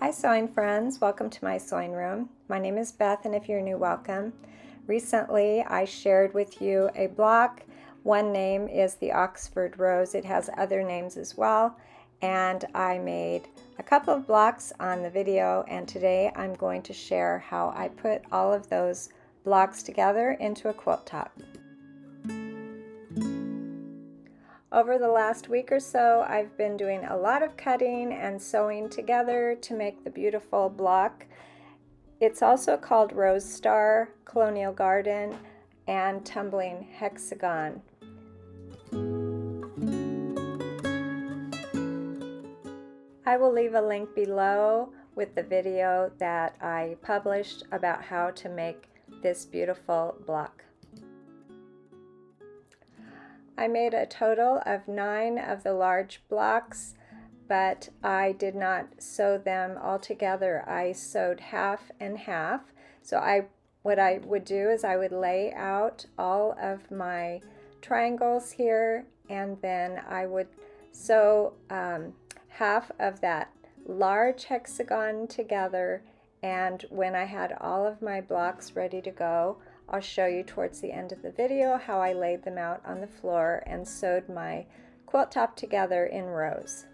Hi sewing friends, welcome to my sewing room. My name is Beth, and if you're new, welcome. Recently I shared with you a block. One name is the Oxford Rose. It has other names as well, and I made a couple of blocks on the video, and today I'm going to share how I put all of those blocks together into a quilt top. Over the last week or so, I've been doing a lot of cutting and sewing together to make the beautiful block. It's also called Rose Star, Colonial Garden, and Tumbling Hexagon. I will leave a link below with the video that I published about how to make this beautiful block. I made a total of 9 of the large blocks, but I did not sew them all together. I sewed half and half. So what I would do is I would lay out all of my triangles here, and then I would sew half of that large hexagon together, and when I had all of my blocks ready to go, I'll show you towards the end of the video how I laid them out on the floor and sewed my quilt top together in rows.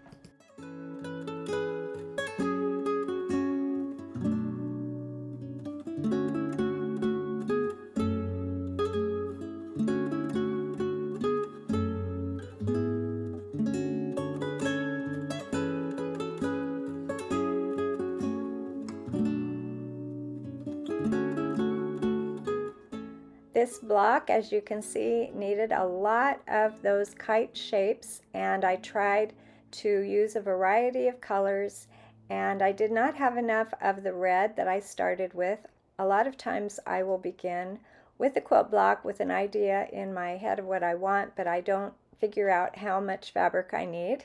This block, as you can see, needed a lot of those kite shapes, and I tried to use a variety of colors, and I did not have enough of the red that I started with. A lot of times I will begin with the quilt block with an idea in my head of what I want, but I don't figure out how much fabric I need.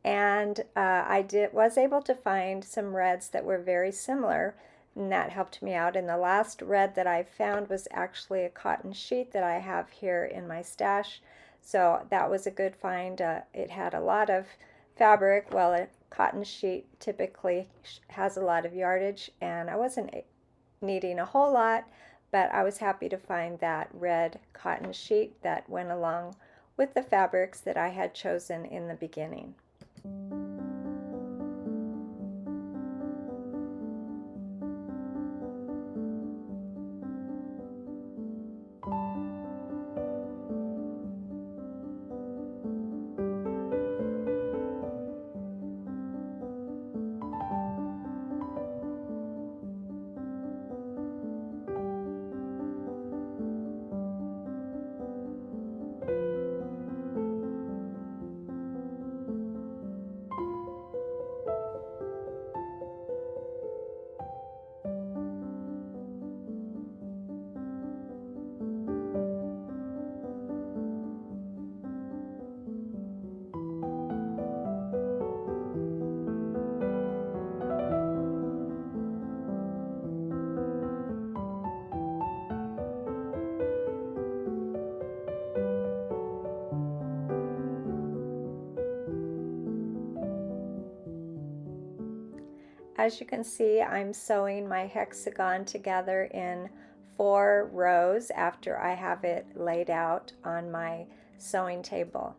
And I was able to find some reds that were very similar, and that helped me out. And the last red that I found was actually a cotton sheet that I have here in my stash, so that was a good find. It had a lot of fabric. Well, a cotton sheet typically has a lot of yardage, and I wasn't needing a whole lot, but I was happy to find that red cotton sheet that went along with the fabrics that I had chosen in the beginning. As you can see, I'm sewing my hexagon together in 4 rows after I have it laid out on my sewing table.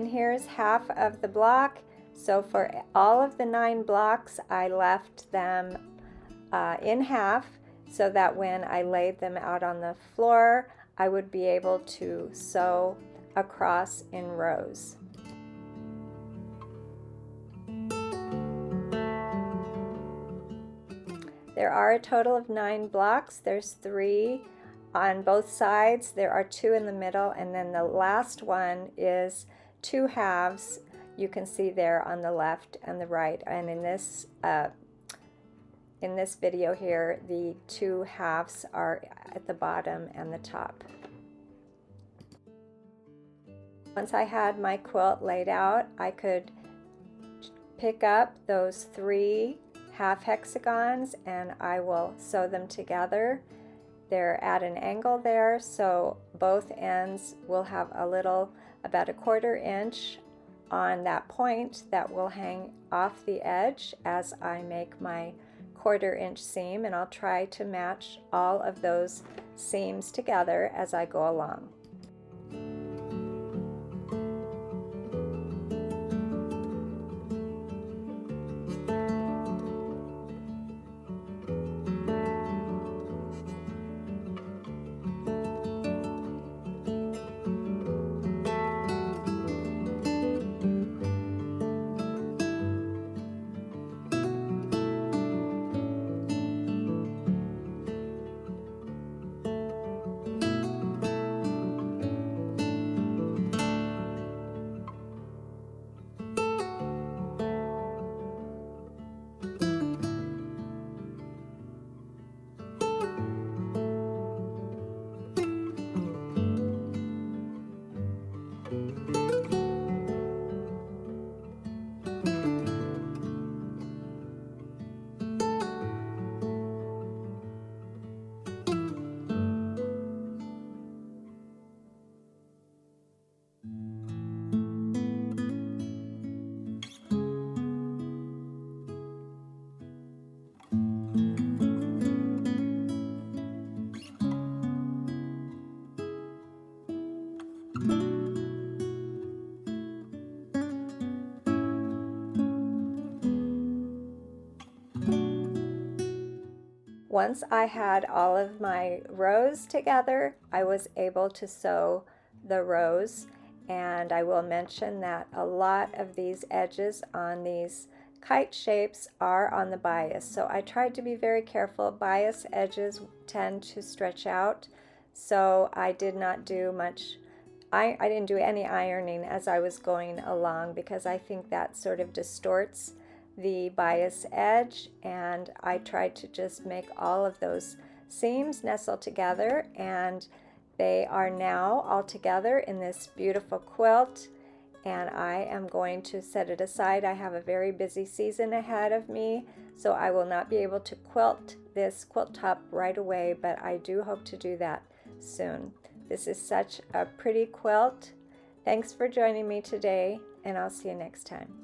And here's half of the block. So for all of the 9 blocks, I left them in half so that when I laid them out on the floor, I would be able to sew across in rows. There are a total of 9 blocks. There's 3 on both sides. There are 2 in the middle, and then the last one is 2 halves. You can see there on the left and the right. And in this video here, the 2 halves are at the bottom and the top. Once I had my quilt laid out, I could pick up those 3 half hexagons and I will sew them together. They're at an angle there, so both ends will have a little, about a 1/4 inch on that point that will hang off the edge as I make my 1/4 inch seam, and I'll try to match all of those seams together as I go along. Once I had all of my rows together, I was able to sew the rows, and I will mention that a lot of these edges on these kite shapes are on the bias. So I tried to be very careful. Bias edges tend to stretch out, so I did not do much. I didn't do any ironing as I was going along because I think that sort of distorts the bias edge, and I tried to just make all of those seams nestle together, and they are now all together in this beautiful quilt, and I am going to set it aside. I have a very busy season ahead of me, so I will not be able to quilt this quilt top right away, but I do hope to do that soon. This is such a pretty quilt. Thanks for joining me today, and I'll see you next time.